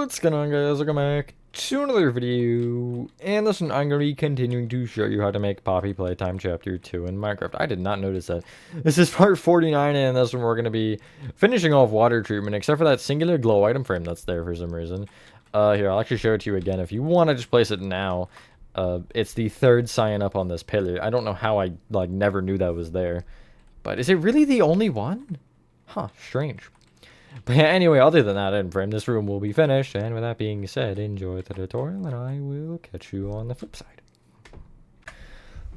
What's going on, guys? Welcome back to another video. And this one, I'm going to be continuing to show you how to make Poppy Playtime Chapter 2 in Minecraft. I did not notice that. This is part 49, and this one we're going to be finishing off water treatment, except for that singular glow item frame that's there for some reason. Here, I'll actually show it to you again. If you want to just place it now, it's the third sign up on this pillar. I don't know how I, never knew that was there. But is it really the only one? Huh, strange. But anyway, other than that end frame, this room will be finished. And with that being said, enjoy the tutorial, and I will catch you on the flip side.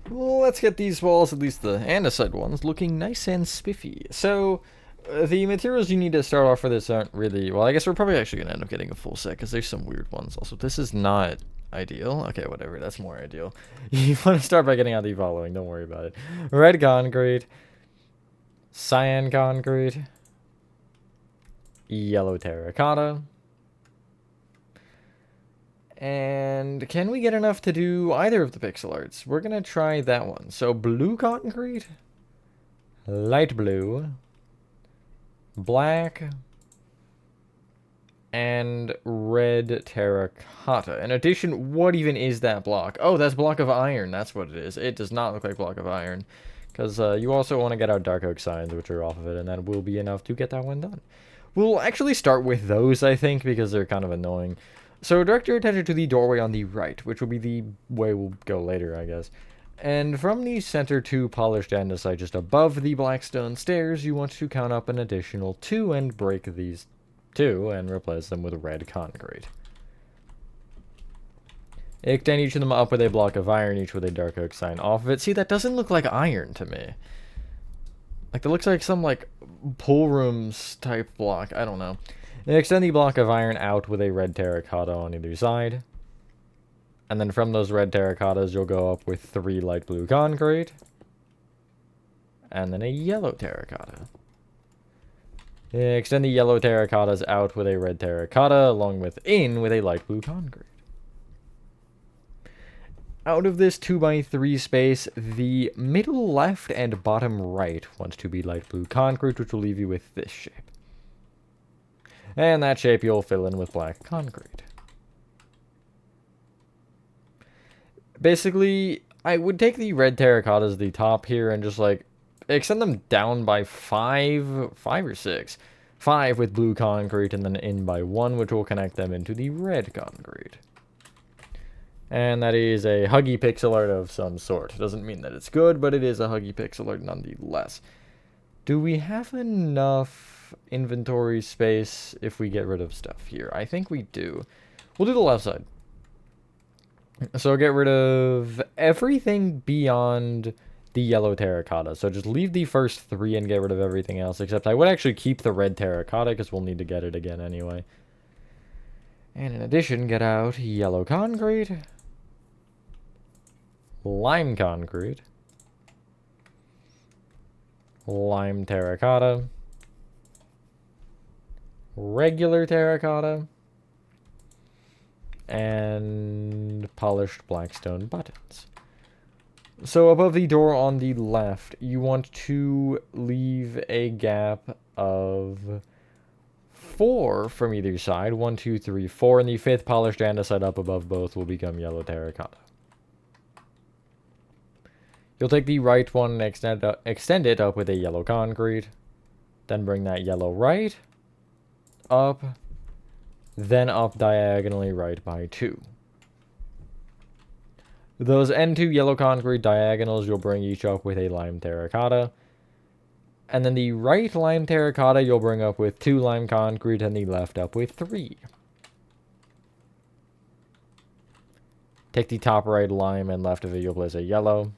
Well, let's get these walls, at least the andesite ones, looking nice and spiffy. So, the materials you need to start off for this aren't really... Well, I guess we're probably actually going to end up getting a full set, because there's some weird ones also. This is not ideal. Okay, whatever, that's more ideal. You want to start by getting out the following, don't worry about it. Red concrete, cyan concrete, yellow terracotta, and can we get enough to do either of the pixel arts? We're gonna try that one. So blue concrete, light blue, black, and red terracotta. In addition, what even is that block? Oh, that's block of iron. That's what it is. It does not look like block of iron, because you also want to get our dark oak signs, which are off of it, and that will be enough to get that one done. We'll actually start with those, I think, because they're kind of annoying. So direct your attention to the doorway on the right, which will be the way we'll go later, I guess. And from the center to polished andesite just above the black stone stairs, you want to count up an additional 2 and break these 2 and replace them with red concrete. Extend each of them up with a block of iron, each with a dark oak sign off of it. See, that doesn't look like iron to me. Like, that looks like some, pool rooms type block. I don't know. And extend the block of iron out with a red terracotta on either side. And then from those red terracottas, you'll go up with 3 light blue concrete. And then a yellow terracotta. Extend the yellow terracottas out with a red terracotta, along with a light blue concrete. Out of this 2x3 space, the middle left and bottom right wants to be light blue concrete, which will leave you with this shape. And that shape you'll fill in with black concrete. Basically, I would take the red terracottas at the top here and just, extend them down by 5 or 6. 5 with blue concrete, and then in by 1, which will connect them into the red concrete. And that is a Huggy pixel art of some sort. Doesn't mean that it's good, but it is a Huggy pixel art nonetheless. Do we have enough inventory space if we get rid of stuff here? I think we do. We'll do the left side. So get rid of everything beyond the yellow terracotta. So just leave the first 3 and get rid of everything else, except I would actually keep the red terracotta because we'll need to get it again anyway. And in addition, get out yellow concrete, lime concrete, lime terracotta, regular terracotta, and polished blackstone buttons. So above the door on the left, you want to leave a gap of 4 from either side. 1, 2, 3, 4, and the 5th polished andesite up above both will become yellow terracotta. You'll take the right one and extend it up with a yellow concrete. Then bring that yellow right up, then up diagonally right by 2. Those end 2 yellow concrete diagonals you'll bring each up with a lime terracotta. And then the right lime terracotta you'll bring up with 2 lime concrete, and the left up with 3. Take the top right lime, and left of it you'll place a yellow.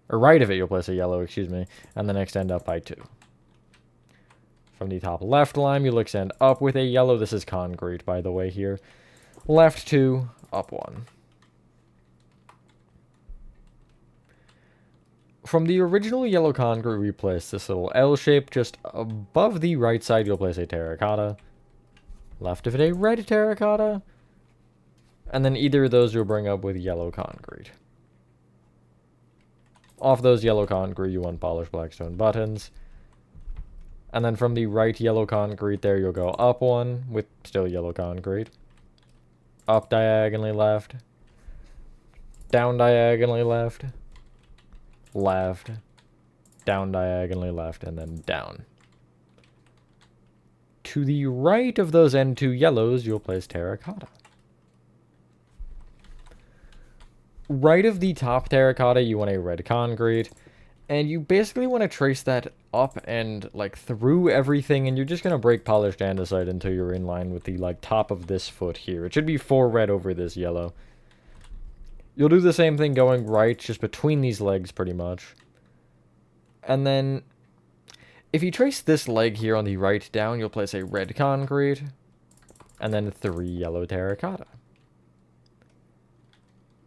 Or right of it you'll place a yellow, excuse me. And then extend up by 2. From the top left lime you'll extend up with a yellow. This is concrete, by the way, here. Left 2, up 1. From the original yellow concrete, we place this little L shape. Just above the right side, you'll place a terracotta. Left of it, a red terracotta. And then either of those you'll bring up with yellow concrete. Off those yellow concrete, you want polished blackstone buttons. And then from the right yellow concrete there, you'll go up 1 with still yellow concrete. up diagonally left, down diagonally left, left, down diagonally left, and then down. To the right of those end two yellows, you'll place terracotta. Right of the top terracotta, you want a red concrete. And you basically want to trace that up and, like, through everything, and you're just going to break polished andesite until you're in line with the, like, top of this foot here. It should be 4 red over this yellow. You'll do the same thing going right, just between these legs, pretty much. And then, if you trace this leg here on the right down, you'll place a red concrete, and then 3 yellow terracotta.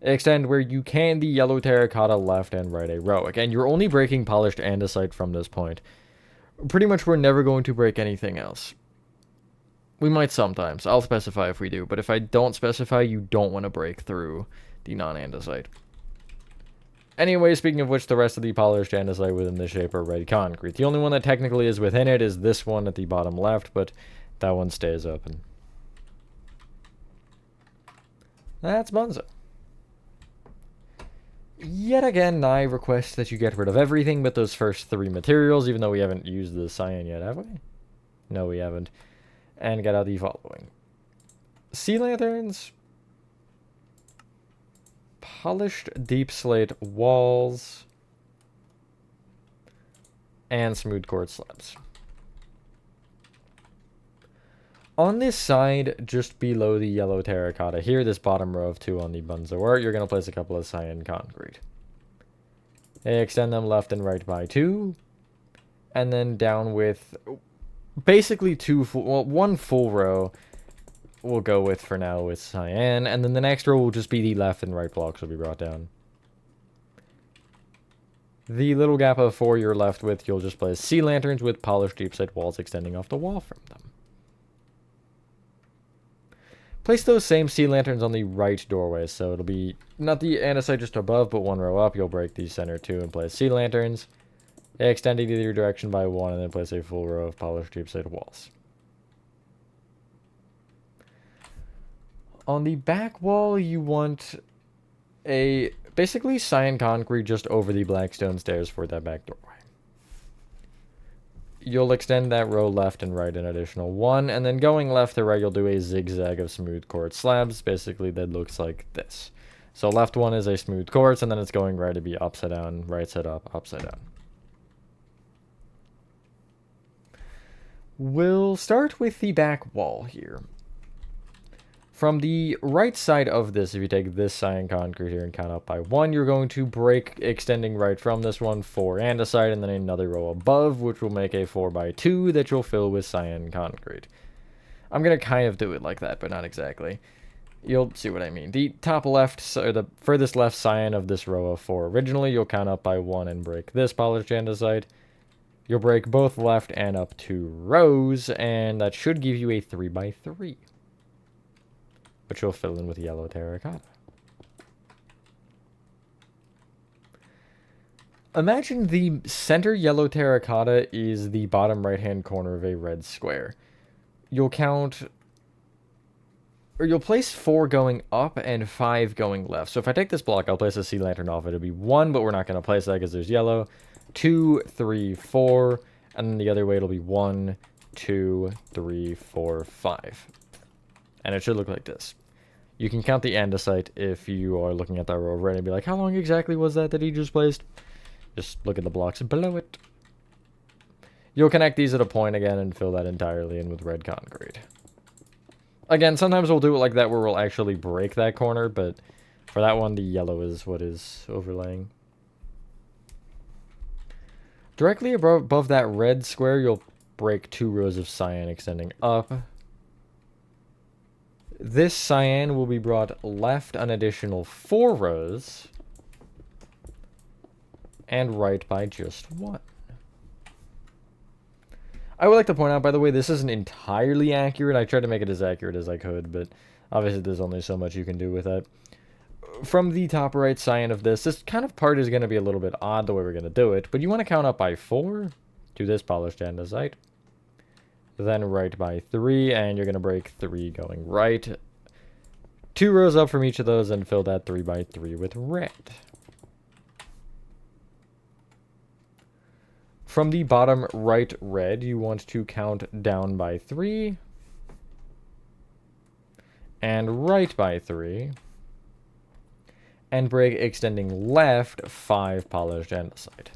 Extend where you can the yellow terracotta left and right a row. Again, you're only breaking polished andesite from this point. Pretty much we're never going to break anything else. We might sometimes. I'll specify if we do. But if I don't specify, you don't want to break through the non-andesite. Anyway, speaking of which, the rest of the polished andesite within this shape are red concrete. The only one that technically is within it is this one at the bottom left, but that one stays open. That's Bunzo. Yet again, I request that you get rid of everything but those first 3 materials, even though we haven't used the cyan yet, have we? No, we haven't. And get out the following. Sea lanterns. Polished deep slate walls. And smooth quartz slabs. On this side, just below the yellow terracotta here, this bottom row of 2 on the Bunzo art, you're going to place a couple of cyan concrete. Extend them left and right by 2. And then down with basically 1 full row we'll go with for now with cyan. And then the next row will just be the left and right blocks will be brought down. The little gap of 4 you're left with, you'll just place sea lanterns with polished deep slate walls extending off the wall from them. Place those same sea lanterns on the right doorway, so it'll be not the andesite just above, but 1 row up. You'll break the center 2 and place sea lanterns, extending either direction by 1, and then place a full row of polished deep slate walls. On the back wall, you want a basically cyan concrete just over the black stone stairs for that back doorway. You'll extend that row left and right an additional 1, and then going left to right, you'll do a zigzag of smooth quartz slabs. Basically, that looks like this. So left one is a smooth quartz, and then it's going right to be upside down, right side up, upside down. We'll start with the back wall here. From the right side of this, if you take this cyan concrete here and count up by 1, you're going to break, extending right from this one, 4 andesite, and then another row above, which will make a 4 by 2 that you'll fill with cyan concrete. I'm going to kind of do it like that, but not exactly. You'll see what I mean. The top left, or the furthest left cyan of this row of 4 originally, you'll count up by 1 and break this polished andesite. You'll break both left and up 2 rows, and that should give you a 3 by 3. Which you'll fill in with yellow terracotta. Imagine the center yellow terracotta is the bottom right-hand corner of a red square. You'll count, or you'll place 4 going up and 5 going left. So if I take this block, I'll place a sea lantern off. It'll be 1, but we're not going to place that because there's yellow. 2, 3, 4, and then the other way it'll be 1, 2, 3, 4, 5. And it should look like this. You can count the andesite if you are looking at that row right and be like, how long exactly was that he just placed? Just look at the blocks below it. You'll connect these at a point again and fill that entirely in with red concrete. Again, sometimes we'll do it like that where we'll actually break that corner, but for that one, the yellow is what is overlaying. Directly above that red square, you'll break 2 rows of cyan extending up. This cyan will be brought left an additional 4 rows, and right by just 1. I would like to point out, by the way, this isn't entirely accurate. I tried to make it as accurate as I could, but obviously there's only so much you can do with that. From the top right cyan of this kind of part is going to be a little bit odd the way we're going to do it, but you want to count up by 4 to this polished andesite. Then right by 3, and you're going to break 3 going right. 2 rows up from each of those and fill that 3 by 3 with red. From the bottom right red, you want to count down by 3 and right by 3 and break extending left 5 polished andesite.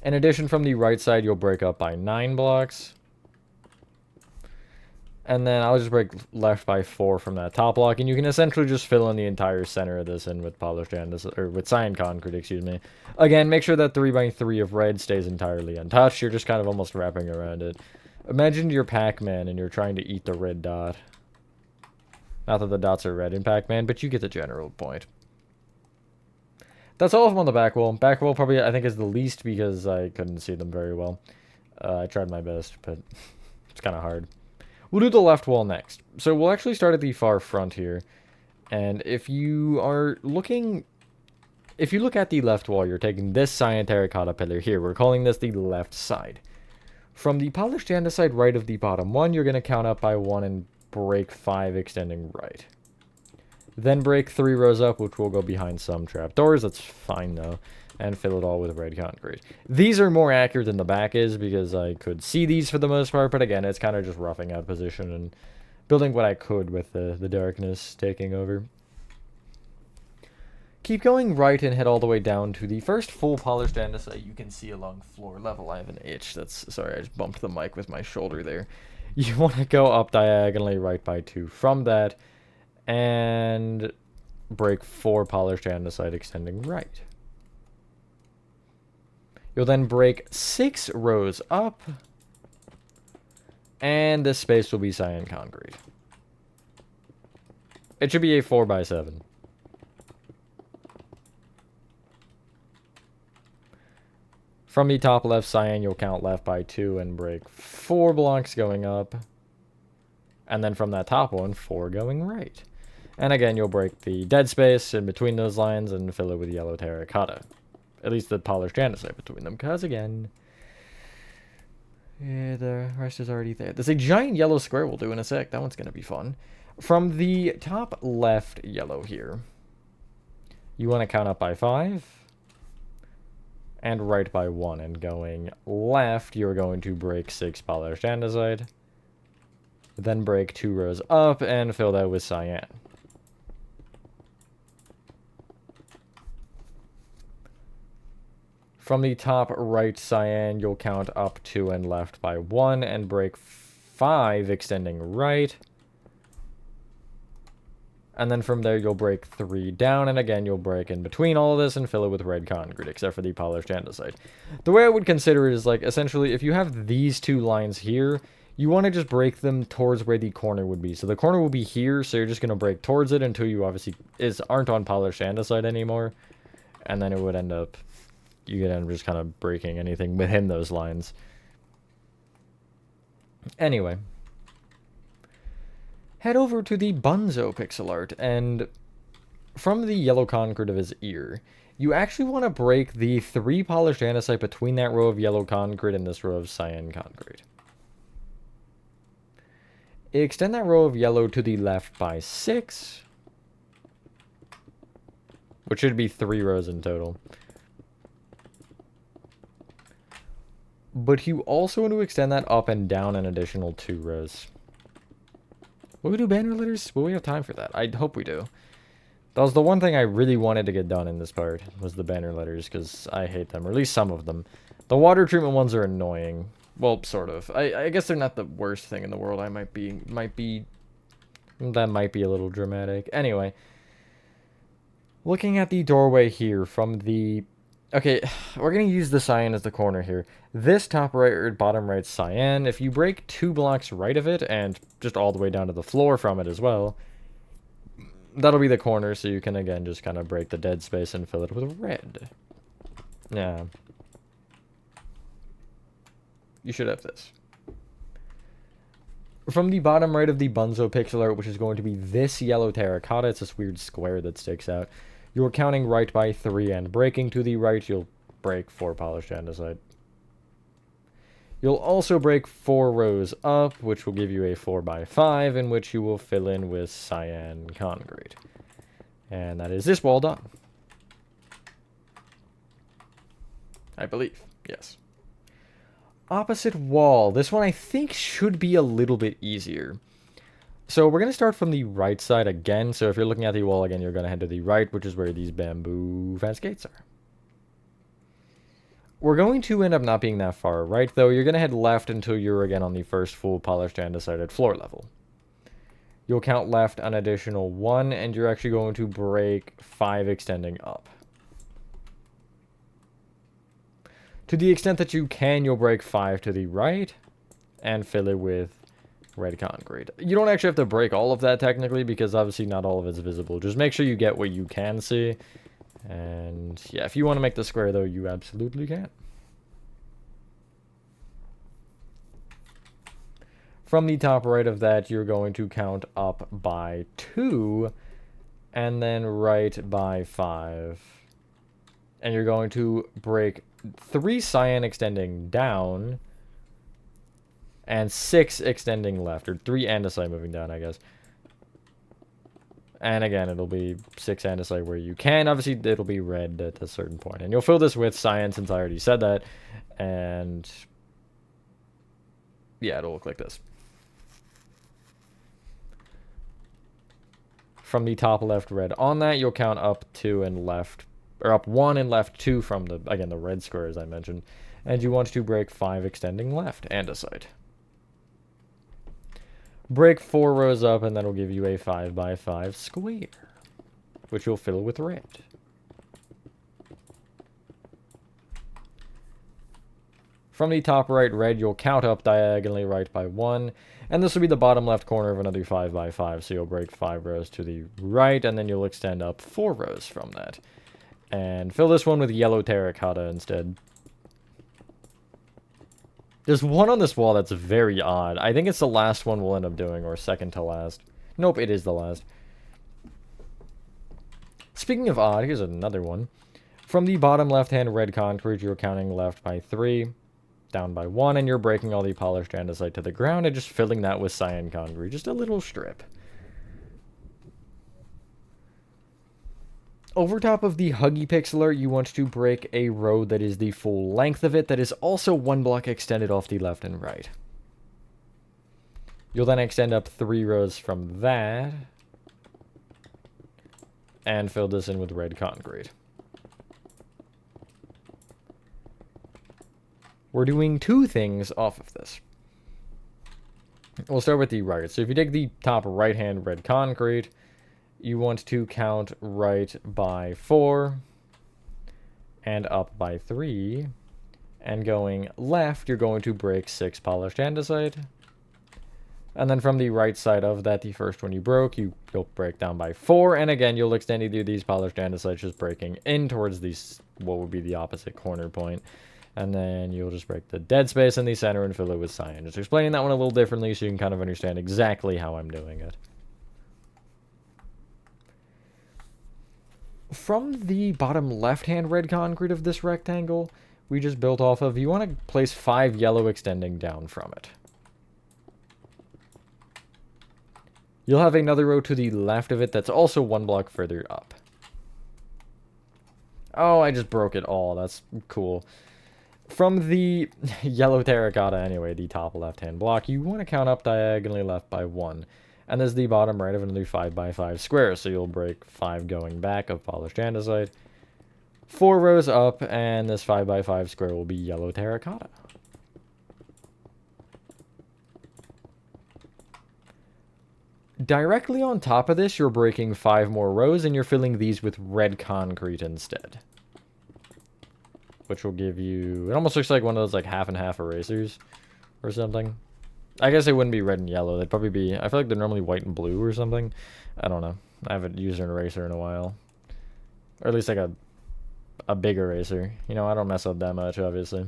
In addition, from the right side, you'll break up by 9 blocks. And then I'll just break left by 4 from that top block, and you can essentially just fill in the entire center of this in with polished andesite, or with cyan concrete, excuse me. Again, make sure that 3 by 3 of red stays entirely untouched. You're just kind of almost wrapping around it. Imagine you're Pac-Man and you're trying to eat the red dot. Not that the dots are red in Pac-Man, but you get the general point. That's all of them on the back wall. Back wall probably, I think, is the least because I couldn't see them very well. I tried my best, but it's kind of hard. We'll do the left wall next. So we'll actually start at the far front here. And if you are looking... If you look at the left wall, you're taking this cyan terracotta pillar here. We're calling this the left side. From the polished andesite right of the bottom one, you're going to count up by 1 and break 5, extending right. Then break 3 rows up, which will go behind some trapdoors. That's fine, though. And fill it all with red concrete. These are more accurate than the back is, because I could see these for the most part. But again, it's kind of just roughing out position and building what I could with the darkness taking over. Keep going right and head all the way down to the first full polished andesite you can see along floor level. I have an itch. Sorry, I just bumped the mic with my shoulder there. You want to go up diagonally right by 2 from that. And break 4 polished andesite extending right. You'll then break 6 rows up. And this space will be cyan concrete. It should be a 4 by 7. From the top left cyan, you'll count left by 2 and break 4 blocks going up. And then from that top one, 4 going right. And again, you'll break the dead space in between those lines and fill it with yellow terracotta. At least the polished andesite between them, because again... Yeah, the rest is already there. There's a giant yellow square we'll do in a sec. That one's going to be fun. From the top left yellow here, you want to count up by 5. And right by 1. And going left, you're going to break 6 polished andesite. Then break 2 rows up and fill that with cyan. From the top right cyan, you'll count up 2 and left by 1 and break 5, extending right. And then from there, you'll break 3 down, and again, you'll break in between all of this and fill it with red concrete, except for the polished andesite. The way I would consider it is, like, essentially, if you have these 2 lines here, you want to just break them towards where the corner would be. So the corner will be here, so you're just going to break towards it until you obviously aren't on polished andesite anymore. And then it would end up... You could end up just kind of breaking anything within those lines. Anyway. Head over to the Bunzo pixel art, and from the yellow concrete of his ear, you actually want to break the 3 polished andesite between that row of yellow concrete and this row of cyan concrete. Extend that row of yellow to the left by 6, which should be 3 rows in total. But you also want to extend that up and down an additional 2 rows. Will we do banner letters? Will we have time for that? I hope we do. That was the one thing I really wanted to get done in this part, was the banner letters, because I hate them, or at least some of them. The water treatment ones are annoying. Well, sort of. I guess they're not the worst thing in the world. That might be a little dramatic. Anyway. Looking at the doorway here from the... Okay, we're going to use the cyan as the corner here. This top right or bottom right cyan, if you break 2 blocks right of it, and just all the way down to the floor from it as well, that'll be the corner, so you can, again, just kind of break the dead space and fill it with red. Yeah. You should have this. From the bottom right of the Bunzo pixel art, which is going to be this yellow terracotta, it's this weird square that sticks out. You're counting right by 3 and breaking to the right, you'll break 4 polished andesite. You'll also break 4 rows up, which will give you a 4x5, in which you will fill in with cyan concrete. And that is this wall done. I believe, yes. Opposite wall. This one I think should be a little bit easier. So we're going to start from the right side again. So if you're looking at the wall again, you're going to head to the right, which is where these bamboo fence gates are. We're going to end up not being that far right, though. You're going to head left until you're again on the first full polished andesite floor level. You'll count left an additional 1, and you're actually going to break 5 extending up. To the extent that you can, you'll break 5 to the right and fill it with red concrete. You don't actually have to break all of that technically, because obviously not all of it's visible. Just make sure you get what you can see. And yeah, if you want to make the square though, you absolutely can. From the top right of that, you're going to count up by 2 and then right by 5. And you're going to break 3 cyan extending down and 6 extending left, or 3 andesite moving down, I guess. And again, it'll be 6 andesite where you can. Obviously, it'll be red at a certain point. And you'll fill this with cyan, since I already said that. And yeah, it'll look like this. From the top left red on that, you'll count up 2 and left, or up 1 and left 2 from the, again, the red square as I mentioned. And you want to break 5 extending left andesite. Break 4 rows up, and that'll give you a 5x5 square, which you'll fill with red. From the top right red, you'll count up diagonally right by 1, and this will be the bottom left corner of another 5x5, so you'll break 5 rows to the right, and then you'll extend up 4 rows from that. And fill this one with yellow terracotta instead. There's one on this wall that's very odd. I think it's the last one we'll end up doing, or second to last. Nope, it is the last. Speaking of odd, here's another one. From the bottom left-hand red concrete, you're counting left by 3, down by 1, and you're breaking all the polished andesite to the ground and just filling that with cyan concrete. Just a little strip. Over top of the Huggy pixeler, you want to break a row that is the full length of it, that is also 1 block extended off the left and right. You'll then extend up 3 rows from that, and fill this in with red concrete. We're doing 2 things off of this. We'll start with the right. So if you take the top right-hand red concrete, you want to count right by 4 and up by 3, and going left, you're going to break 6 polished andesite. And then from the right side of that, the first one you broke, you'll break down by 4, and again, you'll extend either of these polished andesites, just breaking in towards these, what would be the opposite corner point. And then you'll just break the dead space in the center and fill it with cyan. Just explaining that one a little differently so you can kind of understand exactly how I'm doing it. From the bottom left-hand red concrete of this rectangle, we just built off of, you want to place 5 yellow extending down from it. You'll have another row to the left of it that's also 1 block further up. Oh, I just broke it all. That's cool. From the yellow terracotta, anyway, the top left-hand block, you want to count up diagonally left by 1. And there's the bottom right of another 5x5 square, so you'll break 5 going back of polished andesite. 4 rows up, and this 5x5 square will be yellow terracotta. Directly on top of this, you're breaking 5 more rows, and you're filling these with red concrete instead. Which will give you... It almost looks like one of those like half and half erasers or something. I guess they wouldn't be red and yellow. They'd probably be... I feel like they're normally white and blue or something. I don't know. I haven't used an eraser in a while. Or at least like a big eraser. You know, I don't mess up that much, obviously.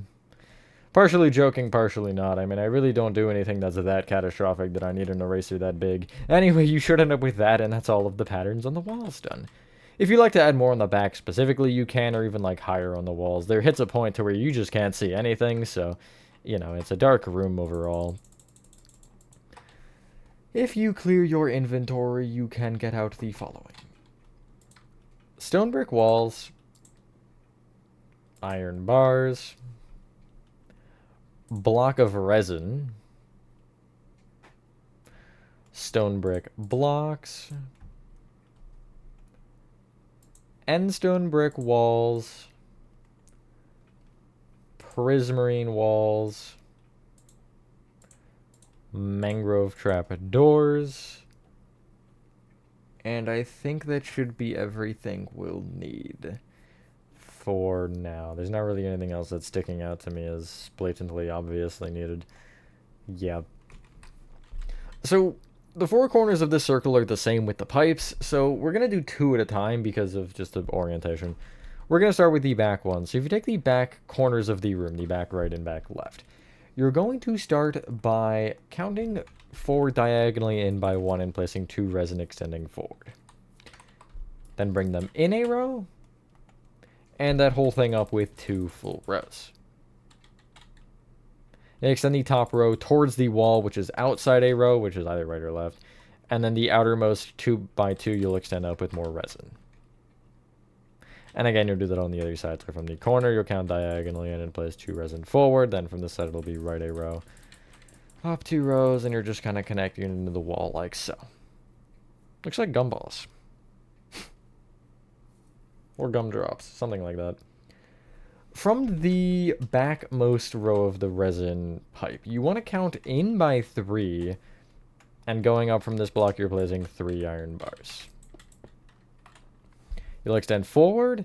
Partially joking, partially not. I mean, I really don't do anything that's that catastrophic that I need an eraser that big. Anyway, you should end up with that, and that's all of the patterns on the walls done. If you'd like to add more on the back specifically, you can, or even like higher on the walls. There hits a point to where you just can't see anything, so you know, it's a dark room overall. If you clear your inventory, you can get out the following. Stone brick walls, iron bars, block of resin, stone brick blocks, end stone brick walls, prismarine walls, mangrove trap doors, and I think that should be everything we'll need for now. There's not really anything else that's sticking out to me as blatantly obviously needed. Yeah. So the four corners of this circle are the same with the pipes, so we're going to do two at a time because of just the orientation. We're going to start with the back one. So if you take the back corners of the room, the back right and back left, you're going to start by counting forward diagonally in by one and placing 2 resin extending forward. Then bring them in a row, and that whole thing up with 2 full rows. And extend the top row towards the wall, which is outside a row, which is either right or left. And then the outermost 2 by 2 you'll extend up with more resin. And again, you'll do that on the other side. So from the corner, you'll count diagonally in and place 2 resin forward. Then from the side, it'll be right a row. Up 2 rows, and you're just kind of connecting it into the wall like so. Looks like gumballs. Or gumdrops, something like that. From the backmost row of the resin pipe, you want to count in by 3, and going up from this block, you're placing 3 iron bars. You'll extend forward,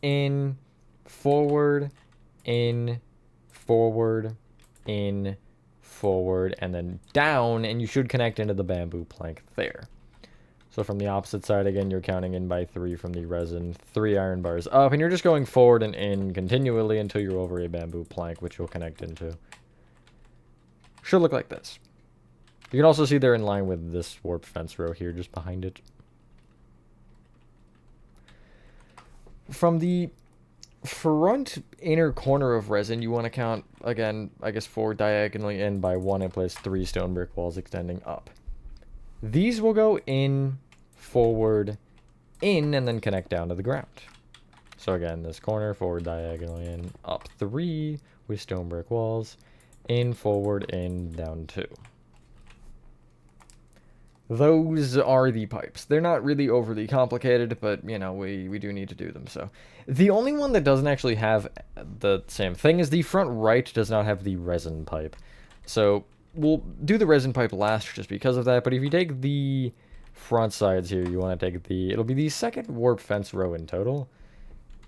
in, forward, in, forward, in, forward, and then down, and you should connect into the bamboo plank there. So from the opposite side, again, you're counting in by 3 from the resin, 3 iron bars up, and you're just going forward and in continually until you're over a bamboo plank, which you'll connect into. Should look like this. You can also see they're in line with this warp fence row here, just behind it. From the front inner corner of resin, you want to count, again, I guess 4 diagonally in by 1 and place 3 stone brick walls extending up. These will go in, forward, in, and then connect down to the ground. So again, this corner, forward diagonally in, up 3 with stone brick walls, in, forward, in, down 2. Those are the pipes. They're not really overly complicated, but, you know, we do need to do them, so. The only one that doesn't actually have the same thing is the front right does not have the resin pipe. So, we'll do the resin pipe last just because of that, but if you take the front sides here, you want to take the, it'll be the second warp fence row in total.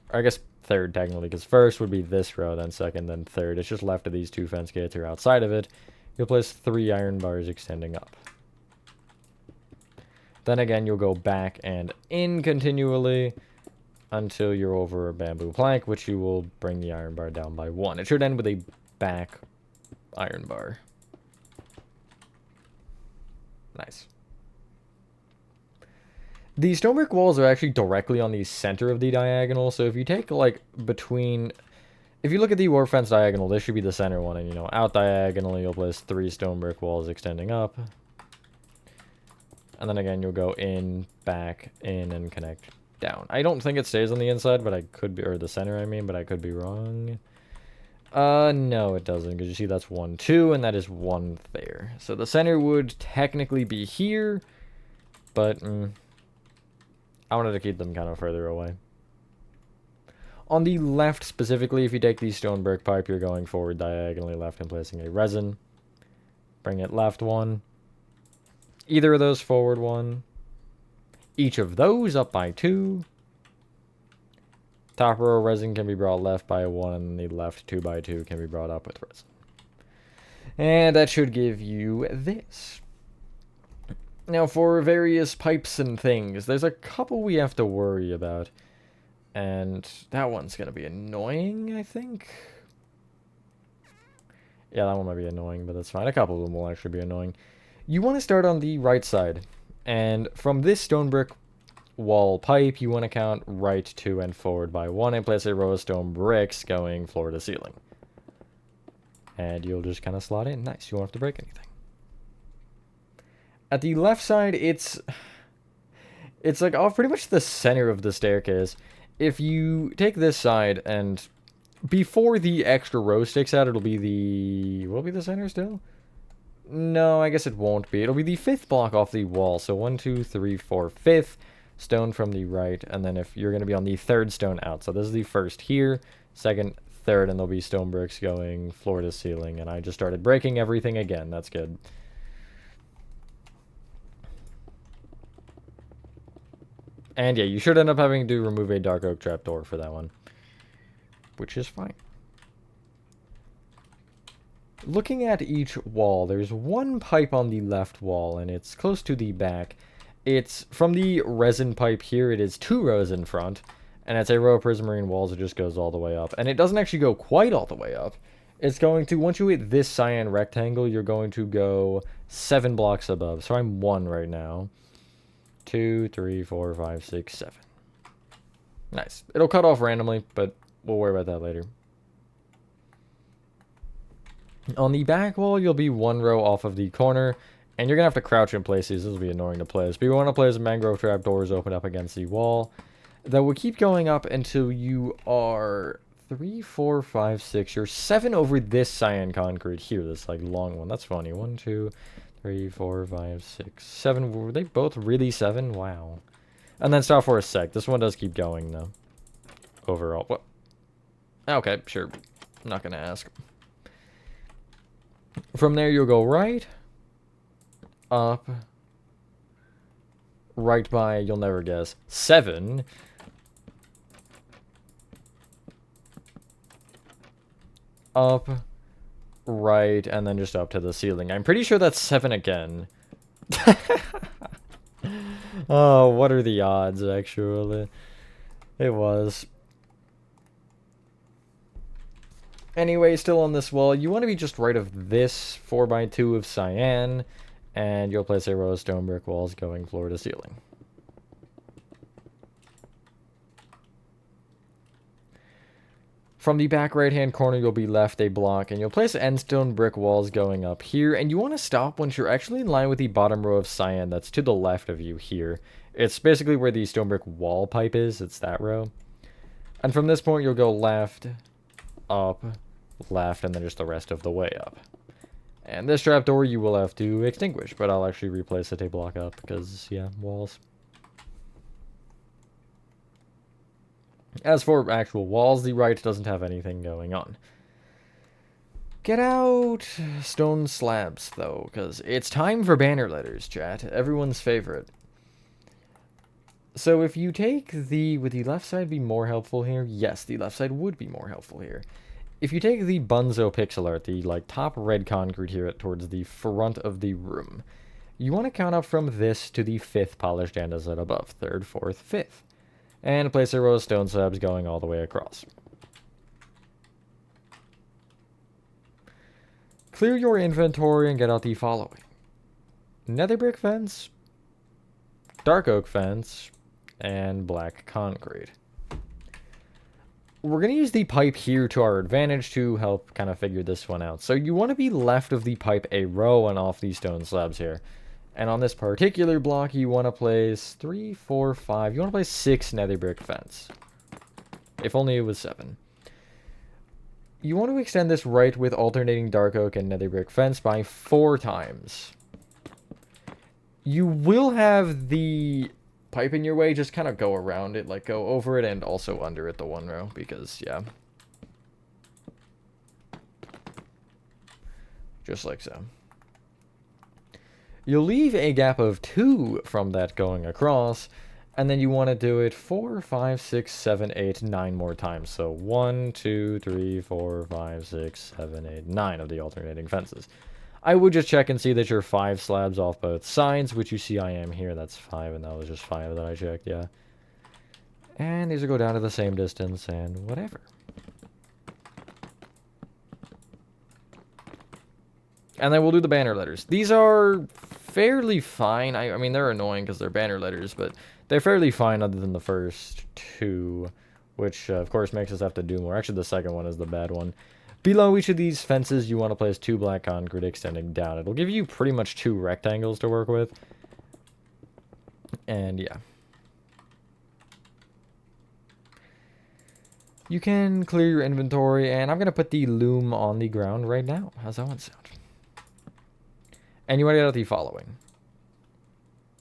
Or I guess third, technically, because first would be this row, then second, then third. It's just left of these 2 fence gates or outside of it. You'll place 3 iron bars extending up. Then again, you'll go back and in continually until you're over a bamboo plank, which you will bring the iron bar down by 1. It should end with a back iron bar. Nice. The stone brick walls are actually directly on the center of the diagonal, so if you take, like, between... If you look at the warp fence diagonal, this should be the center one, and, you know, out diagonally, you'll place 3 stone brick walls extending up. And then again, you'll go in, back, in, and connect down. I don't think it stays on the inside, but I could be, or the center, I mean, but I could be wrong. No, it doesn't, because you see that's 1, 2, and that is 1 there. So the center would technically be here, but I wanted to keep them kind of further away. On the left, specifically, if you take the stone brick pipe, you're going forward diagonally left and placing a resin. Bring it left 1. Either of those forward 1. Each of those up by 2. Top row resin can be brought left by 1, and the left 2 by 2 can be brought up with resin. And that should give you this. Now for various pipes and things, there's a couple we have to worry about. And that one's going to be annoying, I think. Yeah, that one might be annoying, but that's fine. A couple of them will actually be annoying. You want to start on the right side, and from this stone brick wall pipe, you want to count right 2 and forward by 1 and place a row of stone bricks going floor to ceiling. And you'll just kind of slot in. Nice, you won't have to break anything. At the left side, it's like off pretty much the center of the staircase. If you take this side and before the extra row sticks out, it'll be the... Will it be the center still? No, I guess it won't be. It'll be the 5th block off the wall. So 1, 2, 3, 4, 5th stone from the right. And then if you're going to be on the 3rd stone out. So this is the 1st here, 2nd, 3rd, and there'll be stone bricks going floor to ceiling. And I just started breaking everything again. That's good. And yeah, you should end up having to remove a dark oak trapdoor for that one, which is fine. Looking at each wall, there's one pipe on the left wall, and it's close to the back. It's from the resin pipe here, it is 2 rows in front, and it's a row of prismarine walls. It just goes all the way up. And it doesn't actually go quite all the way up. It's going to, once you hit this cyan rectangle, you're going to go 7 blocks above. So I'm 1 right now. 2, 3, 4, 5, 6, 7. Nice. It'll cut off randomly, but we'll worry about that later. On the back wall, you'll be 1 row off of the corner, and you're going to have to crouch in place these. This will be annoying to place. But you want to place mangrove trapdoors open up against the wall. That will keep going up until you are 3, 4, 5, 6. You're 7 over this cyan concrete here, this like long one. That's funny. 1, 2, 3, 4, 5, 6, 7. Were they both really 7? Wow. And then stop for a sec. This one does keep going, though. Overall. What? Okay, sure. I'm not going to ask. From there, you'll go right, up, right by, you'll never guess, 7. Up, right, and then just up to the ceiling. I'm pretty sure that's 7 again. Oh, what are the odds, actually? It was. Anyway, still on this wall, you want to be just right of this 4x2 of cyan, and you'll place a row of stone brick walls going floor to ceiling. From the back right-hand corner, you'll be left a block, and you'll place end stone brick walls going up here, and you want to stop once you're actually in line with the bottom row of cyan that's to the left of you here. It's basically where the stone brick wall pipe is, it's that row. And from this point, you'll go left, up, left, and then just the rest of the way up. And this trapdoor you will have to extinguish, but I'll actually replace it a block up because, yeah, walls. As for actual walls, the right doesn't have anything going on. Get out stone slabs, though, because it's time for banner letters, chat. Everyone's favorite. So if you take the... Would the left side be more helpful here? Yes, the left side would be more helpful here. If you take the Bunzo pixel art, the like top red concrete here towards the front of the room, you want to count up from this to the 5th polished andesite above, 3rd, 4th, 5th, and place a row of stone slabs going all the way across. Clear your inventory and get out the following: nether brick fence, dark oak fence, and black concrete. We're going to use the pipe here to our advantage to help kind of figure this one out. So you want to be left of the pipe a row and off these stone slabs here. And on this particular block, you want to place 3, 4, 5. You want to place 6 nether brick fence. If only it was 7. You want to extend this right with alternating dark oak and nether brick fence by 4 times. You will have the pipe in your way, just kind of go around it, like go over it and also under it the 1 row, because yeah, just like so. You'll leave a gap of 2 from that going across, and then you want to do it 4, 5, 6, 7, 8, 9 more times. So 1, 2, 3, 4, 5, 6, 7, 8, 9 of the alternating fences. I would just check and see that you're 5 slabs off both sides, which you see I am here. That's 5, and that was just 5 that I checked, yeah. And these will go down to the same distance, and whatever. And then we'll do the banner letters. These are fairly fine. I mean, they're annoying because they're banner letters, but they're fairly fine other than the first 2, which, of course, makes us have to do more. Actually, the second one is the bad one. Below each of these fences, you want to place 2 black concrete extending down. It'll give you pretty much 2 rectangles to work with. And yeah. You can clear your inventory, and I'm going to put the loom on the ground right now. How's that one sound? And you want to get out the following.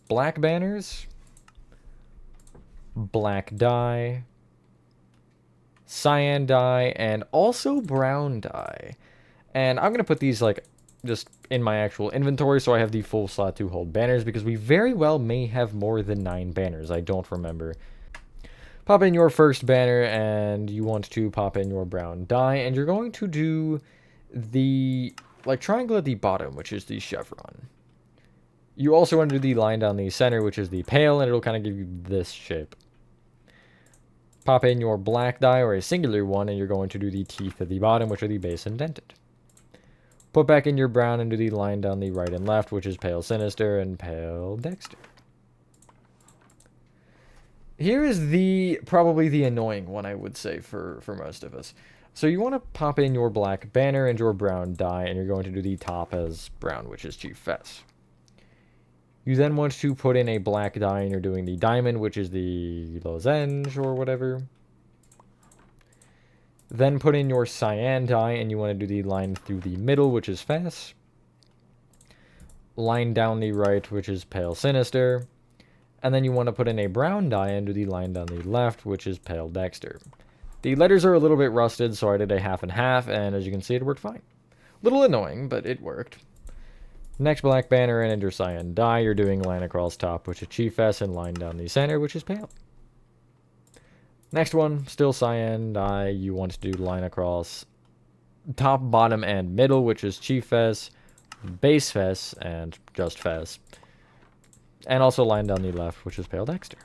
Black banners, black dye, cyan dye, and also brown dye. And I'm going to put these, like, just in my actual inventory so I have the full slot to hold banners, because we very well may have more than 9 banners. I don't remember. Pop in your first banner, and you want to pop in your brown dye, and you're going to do the, like, triangle at the bottom, which is the chevron. You also want to do the line down the center, which is the pale, and it'll kind of give you this shape. Pop in your black dye, or a singular one, and you're going to do the teeth at the bottom, which are the base indented. Put back in your brown and do the line down the right and left, which is pale sinister and pale dexter. Here is probably the annoying one, I would say, for most of us. So you want to pop in your black banner and your brown dye, and you're going to do the top as brown, which is Chief Fess. You then want to put in a black dye, and you're doing the diamond, which is the lozenge or whatever. Then put in your cyan dye, and you want to do the line through the middle, which is Fess. Line down the right, which is pale sinister. And then you want to put in a brown dye and do the line down the left, which is pale dexter. The letters are a little bit rusted, so I did a half and half, and as you can see, it worked fine. Little annoying, but it worked. Next black banner in, and your cyan dye, you're doing line across top, which is Chief S, and line down the center, which is pale. Next one, still cyan dye, you want to do line across top, bottom, and middle, which is Chief S, base Fess, and just Fess. And also line down the left, which is pale dexter.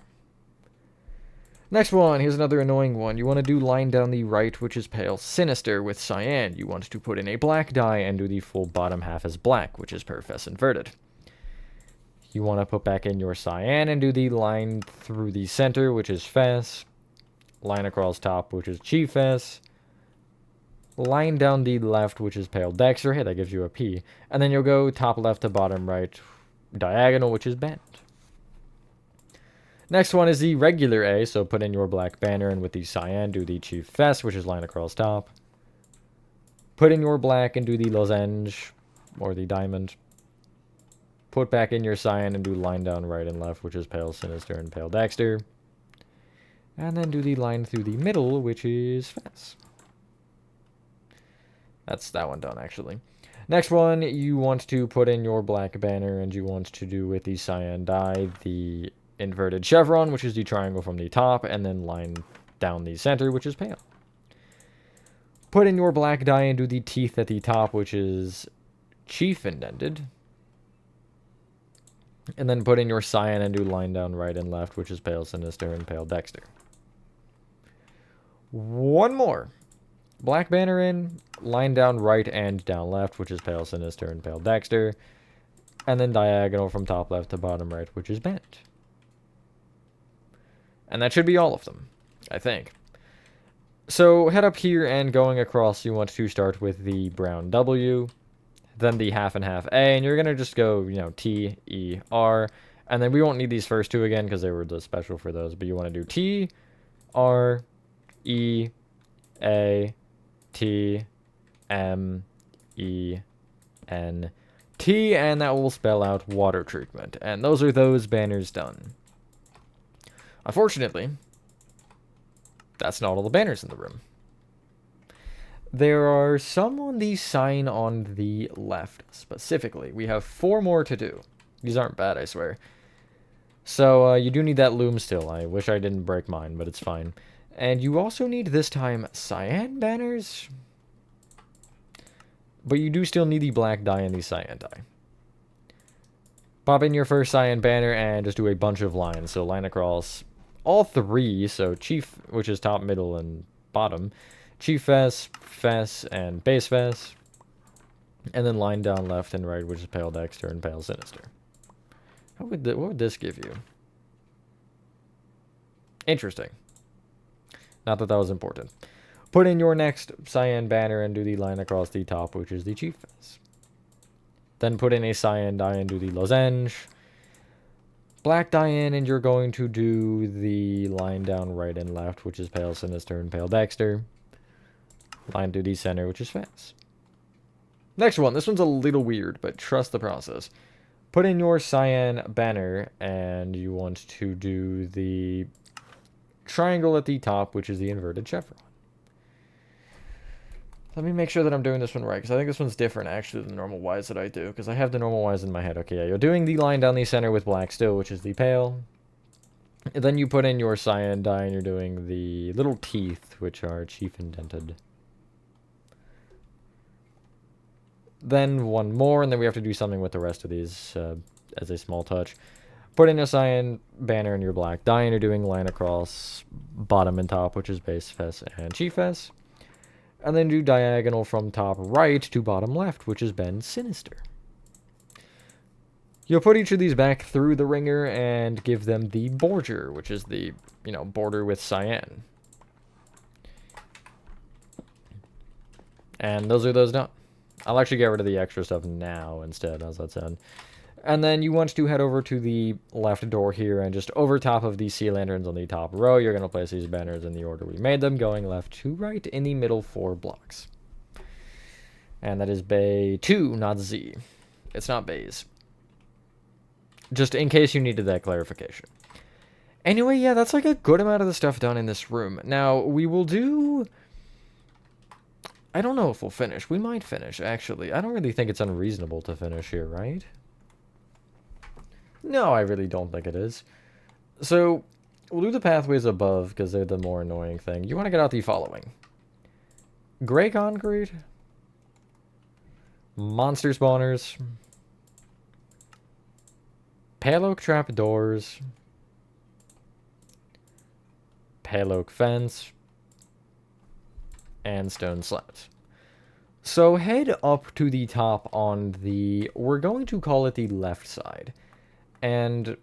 Next one, here's another annoying one. You want to do line down the right, which is pale sinister with cyan. You want to put in a black dye and do the full bottom half as black, which is per Fess inverted. You want to put back in your cyan and do the line through the center, which is Fess. Line across top, which is Chief Fess. Line down the left, which is pale dexter. Hey, that gives you a P. And then you'll go top left to bottom right, diagonal, which is bent. Next one is the regular A, so put in your black banner, and with the cyan, do the Chief Fess, which is line across top. Put in your black and do the lozenge, or the diamond. Put back in your cyan and do line down right and left, which is pale sinister and pale dexter. And then do the line through the middle, which is Fess. That's that one done, actually. Next one, you want to put in your black banner, and you want to do with the cyan dye the inverted chevron, which is the triangle from the top, and then line down the center, which is pale. Put in your black dye and do the teeth at the top, which is Chief indented. And then put in your cyan and do line down right and left, which is pale sinister and pale dexter. One more. Black banner in, line down right and down left, which is pale sinister and pale dexter. And then diagonal from top left to bottom right, which is bent. And that should be all of them, I think. So head up here, and going across, you want to start with the brown W, then the half and half A, and you're going to just go, T, E, R. And then we won't need these first two again because they were the special for those, but you want to do T, R, E, A, T, M, E, N, T, and that will spell out water treatment. And those are those banners done. Unfortunately, that's not all the banners in the room. There are some on the sign on the left, specifically. We have 4 more to do. These aren't bad, I swear. So, you do need that loom still. I wish I didn't break mine, but it's fine. And you also need, this time, cyan banners. But you do still need the black dye and the cyan dye. Pop in your first cyan banner and just do a bunch of lines. So line across all 3. So Chief, which is top, middle, and bottom. Chief Fess, Fess, and base Fess. And then line down left and right, which is pale dexter and pale sinister. What would this give you? Interesting. Not that that was important. Put in your next cyan banner and do the line across the top, which is the chief fence. Then put in a cyan die and do the lozenge. Black die in, and you're going to do the line down right and left, which is pale sinister and pale Dexter. Line through the center, which is fence. Next one. This one's a little weird, but trust the process. Put in your cyan banner, and you want to do the triangle at the top, which is the inverted chevron. Let me make sure that I'm doing this one right, because I think this one's different, actually, than the normal Ys that I do, because I have the normal Ys in my head. Okay, yeah, you're doing the line down the center with black still, which is the pale. And then you put in your cyan die, and you're doing the little teeth, which are chief indented. Then one more, and then we have to do something with the rest of these as a small touch. Put in a cyan banner in your black die, and you're doing line across bottom and top, which is base fess and chief fess. And then do diagonal from top right to bottom left, which is bend sinister. You'll put each of these back through the ringer and give them the border, which is the, border with cyan. And those are those done. I'll actually get rid of the extra stuff now instead. How's that sound? And then you want to head over to the left door here, and just over top of these sea lanterns on the top row, you're going to place these banners in the order we made them, going left to right in the middle 4 blocks. And that is Bay 2, not Z. It's not bays. Just in case you needed that clarification. Anyway, yeah, that's like a good amount of the stuff done in this room. Now, we will do... I don't know if we'll finish. We might finish, actually. I don't really think it's unreasonable to finish here, right? No, I really don't think it is. So, we'll do the pathways above, because they're the more annoying thing. You want to get out the following. Gray concrete. Monster spawners. Pale oak trap doors. Pale oak fence. And stone slabs. So, head up to the top on the... We're going to call it the left side. And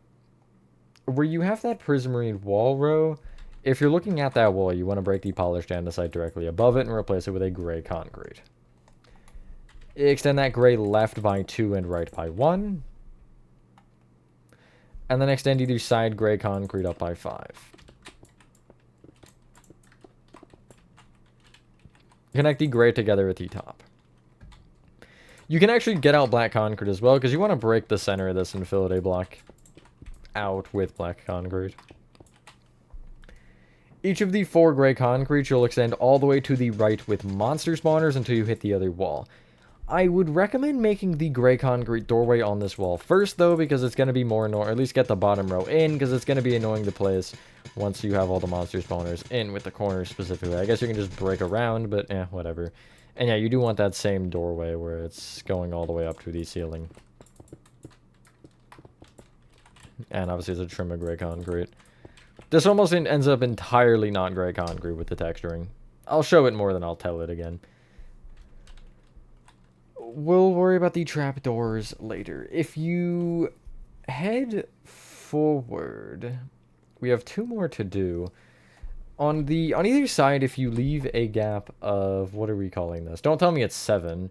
where you have that prismarine wall row, if you're looking at that wall, you want to break the polished andesite directly above it and replace it with a gray concrete. Extend that gray left by 2 and right by 1. And then extend either side gray concrete up by 5. Connect the gray together at the top. You can actually get out black concrete as well, because you want to break the center of this and fill it a block out with black concrete. Each of the 4 gray concretes you'll extend all the way to the right with monster spawners until you hit the other wall. I would recommend making the gray concrete doorway on this wall first, though, because it's going to be more annoying, or at least get the bottom row in, because it's going to be annoying to place once you have all the monster spawners in with the corners specifically. I guess you can just break around, but whatever. And yeah, you do want that same doorway where it's going all the way up to the ceiling. And obviously it's a trim of gray concrete. This almost ends up entirely not gray concrete with the texturing. I'll show it more than I'll tell it again. We'll worry about the trapdoors later. If you head forward, we have 2 more to do. On either side, if you leave a gap of, what are we calling this? Don't tell me it's 7.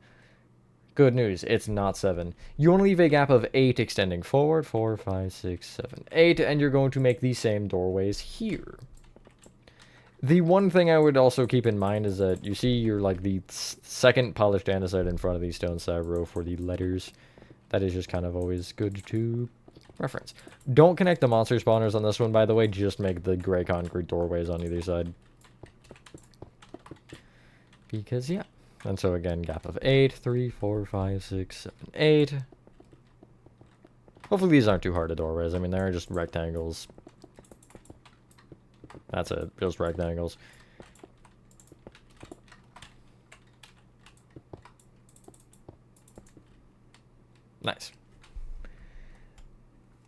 Good news, it's not 7. You want to leave a gap of 8 extending forward. 4, 5, 6, 7, 8. And you're going to make the same doorways here. The one thing I would also keep in mind is that you see you're like the second polished andesite in front of the stone slab row for the letters. That is just kind of always good to reference. Don't connect the monster spawners on this one, by the way. Just make the gray concrete doorways on either side. Because, yeah. And so, again, gap of 8, 3, 4, 5, 6, 7, 8. Hopefully these aren't too hard to doorways. I mean, they're just rectangles. That's it. Just rectangles. Nice.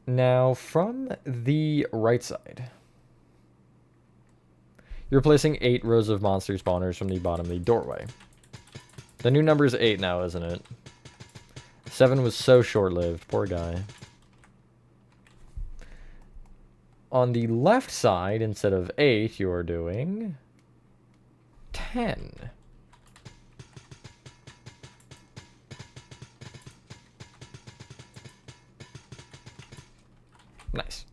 Now, from the right side, you're placing 8 rows of monster spawners from the bottom of the doorway. The new number is 8 now, isn't it? 7 was so short-lived. Poor guy. On the left side, instead of 8, you're doing 10. Nice.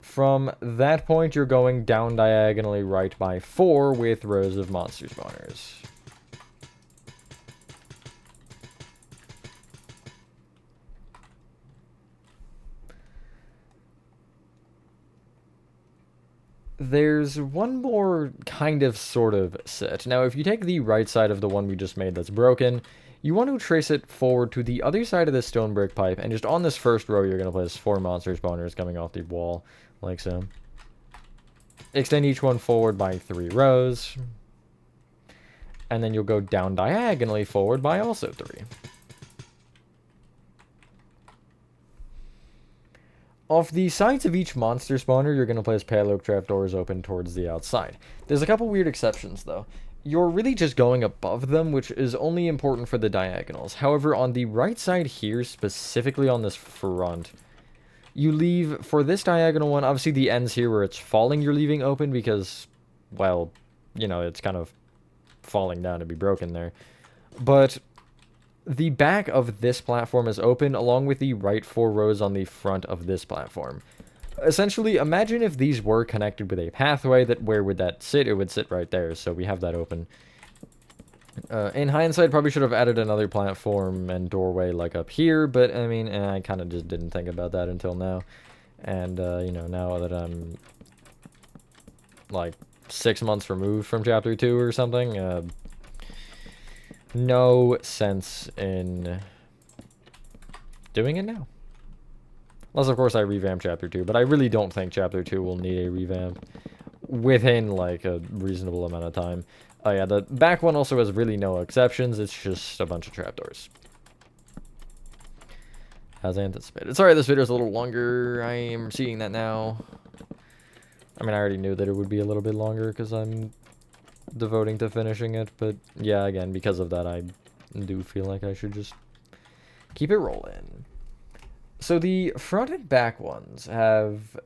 From that point, you're going down diagonally right by 4 with rows of monster spawners. There's one more kind of sort of set. Now, if you take the right side of the one we just made that's broken, you want to trace it forward to the other side of the stone brick pipe, and just on this first row, you're going to place 4 monster spawners coming off the wall, like so. Extend each one forward by 3 rows, and then you'll go down diagonally forward by also 3. Off the sides of each monster spawner, you're going to place pale oak trapdoors open towards the outside. There's a couple weird exceptions, though. You're really just going above them, which is only important for the diagonals. However, on the right side here, specifically on this front, you leave, for this diagonal one, obviously the ends here where it's falling, you're leaving open because, well, you know, it's kind of falling down to be broken there. But the back of this platform is open, along with the right 4 rows on the front of this platform. Essentially, imagine if these were connected with a pathway, that where would that sit? It would sit right there, so we have that open. In hindsight, probably should have added another platform and doorway like up here, but I mean, I kind of just didn't think about that until now. And, you know, now that I'm like 6 months removed from Chapter 2 or something, no sense in doing it now. Unless, of course, I revamp Chapter 2, but I really don't think Chapter 2 will need a revamp within, like, a reasonable amount of time. Oh, yeah, the back one also has really no exceptions. It's just a bunch of trapdoors. As I anticipated. Sorry, this video is a little longer. I am seeing that now. I mean, I already knew that it would be a little bit longer because I'm devoting to finishing it, but yeah, again, because of that, I do feel like I should just keep it rolling. So the front and back ones have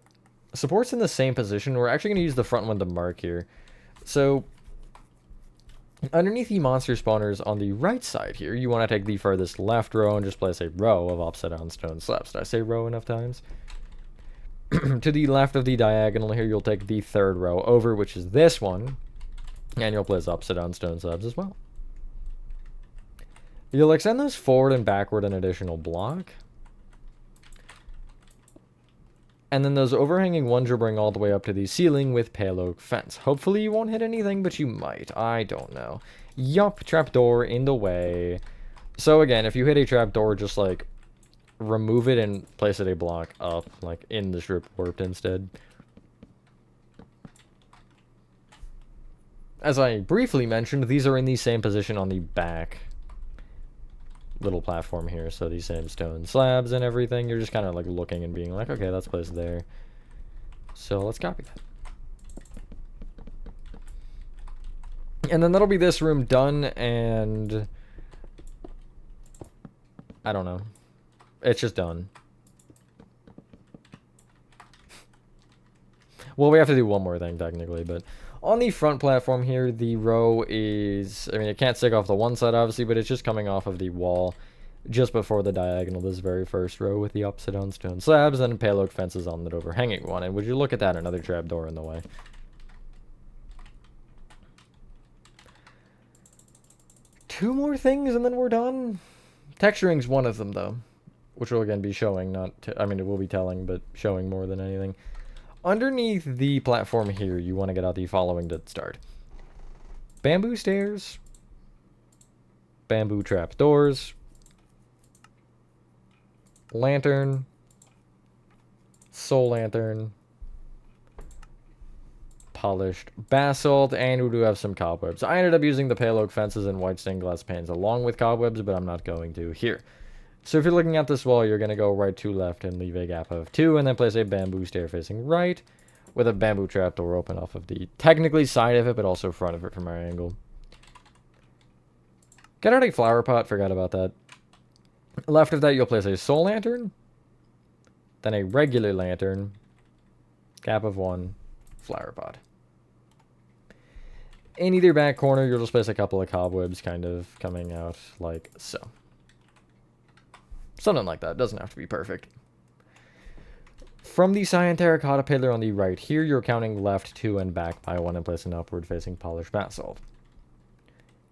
supports in the same position. We're actually going to use the front one to mark here. So underneath the monster spawners on the right side here, you want to take the furthest left row and just place a row of upside down stone slabs. Did I say row enough times? To the left of the diagonal here, you'll take the 3rd row over, which is this one, and you'll place upside down stone slabs as well. You'll extend those forward and backward an additional block. And then those overhanging ones you'll bring all the way up to the ceiling with pale oak fence. Hopefully you won't hit anything, but you might. I don't know. Yup, trapdoor in the way. So again, if you hit a trapdoor, just like remove it and place it a block up, like in the strip warped instead. As I briefly mentioned, these are in the same position on the back little platform here, so these same stone slabs and everything. You're just kind of like looking and being like, okay, that's placed there, so let's copy that. And then that'll be this room done, and I don't know, it's just done. Well, we have to do one more thing technically, but on the front platform here, the row is, I mean, it can't stick off the one side, obviously, but it's just coming off of the wall just before the diagonal, this very first row with the upside down stone slabs and pale oak fences on that overhanging one. And would you look at that, another trapdoor in the way. Two more things and then we're done. Texturing's one of them, though, which will again be showing, I mean, it will be telling, but showing more than anything. Underneath the platform here, you want to get out the following to start. Bamboo stairs, bamboo trap doors, lantern, soul lantern, polished basalt, and we do have some cobwebs. I ended up using the pale oak fences and white stained glass panes along with cobwebs, but I'm not going to here. So if you're looking at this wall, you're going to go right to left and leave a gap of 2, and then place a bamboo stair facing right with a bamboo trapdoor open off of the technically side of it, but also front of it from our angle. Get out a flower pot, forgot about that. Left of that, you'll place a soul lantern, then a regular lantern, gap of 1, flower pot. In either back corner, you'll just place a couple of cobwebs kind of coming out like so. Something like that. Doesn't have to be perfect. From the cyan terracotta pillar on the right here, you're counting left 2 and back by 1 and place an upward facing polished basalt.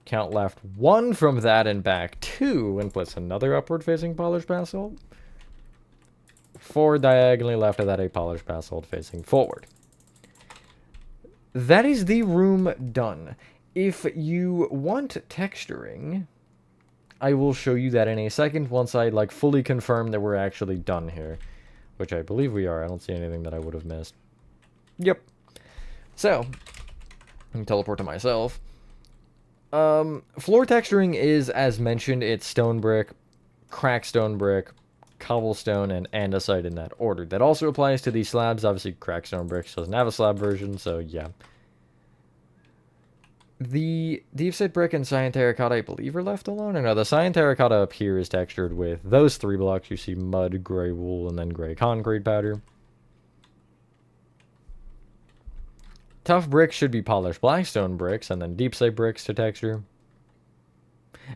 Count left 1 from that and back 2 and place another upward facing polished basalt. 4 diagonally left of that, a polished basalt facing forward. That is the room done. If you want texturing, I will show you that in a second once I like fully confirm that we're actually done here. Which I believe we are. I don't see anything that I would have missed. Yep. So, I can teleport to myself. Floor texturing is, as mentioned, it's stone brick, cracked stone brick, cobblestone, and andesite in that order. That also applies to these slabs. Obviously, cracked stone bricks doesn't have a slab version, so yeah. The deep-set brick and cyan terracotta, I believe, are left alone. Or no, the cyan terracotta up here is textured with those 3 blocks. You see mud, gray wool, and then gray concrete powder. Tough bricks should be polished blackstone bricks, and then deep-set bricks to texture.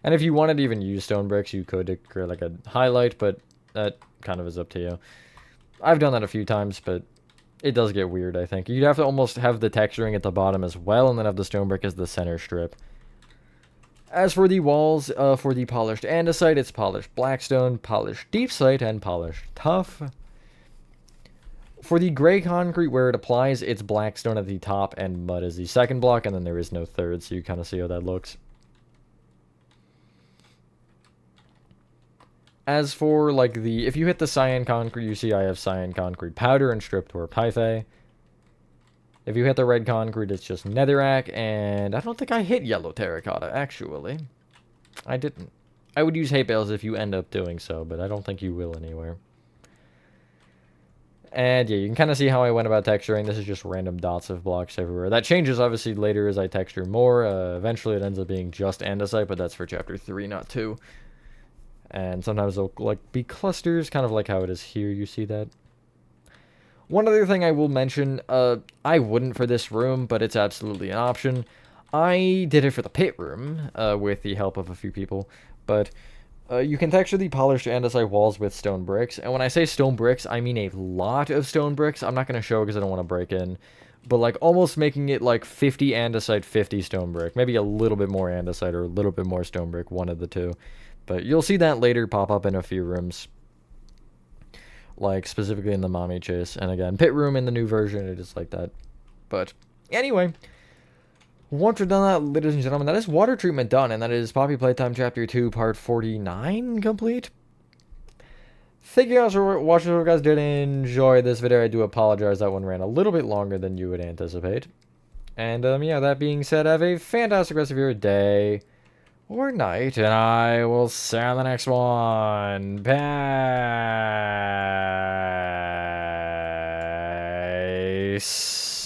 And if you wanted to even use stone bricks, you could create like a highlight, but that kind of is up to you. I've done that a few times, but it does get weird, I think. You'd have to almost have the texturing at the bottom as well, and then have the stone brick as the center strip. As for the walls, for the polished andesite, it's polished blackstone, polished deepsite, and polished tough. For the gray concrete, where it applies, it's blackstone at the top, and mud is the second block, and then there is no third, so you kind of see how that looks. As for, like, if you hit the cyan concrete, you see I have cyan concrete powder and stripped torped hyphae. If you hit the red concrete, it's just netherrack, and I don't think I hit yellow terracotta, actually. I didn't. I would use hay bales if you end up doing so, but I don't think you will anywhere. And yeah, you can kind of see how I went about texturing. This is just random dots of blocks everywhere. That changes, obviously, later as I texture more. Eventually, it ends up being just andesite, but that's for chapter 3, not 2. And sometimes they'll like be clusters, kind of like how it is here. You see that? One other thing I will mention, I wouldn't for this room, but it's absolutely an option. I did it for the pit room, with the help of a few people, but you can texture the polished andesite walls with stone bricks. And when I say stone bricks, I mean a lot of stone bricks. I'm not going to show because I don't want to break in, but like almost making it like 50 andesite, 50 stone brick. Maybe a little bit more andesite or a little bit more stone brick, one of the two. But you'll see that later pop up in a few rooms. Like, specifically in the mommy chase. And again, pit room in the new version, it is like that. But, anyway. Once we're done that, ladies and gentlemen, that is water treatment done. And that is Poppy Playtime Chapter 2, Part 49 complete. Thank you guys for watching. If you guys did enjoy this video, I do apologize. That one ran a little bit longer than you would anticipate. And, yeah, that being said, have a fantastic rest of your day. Or night, and I will see you on the next one. Peace.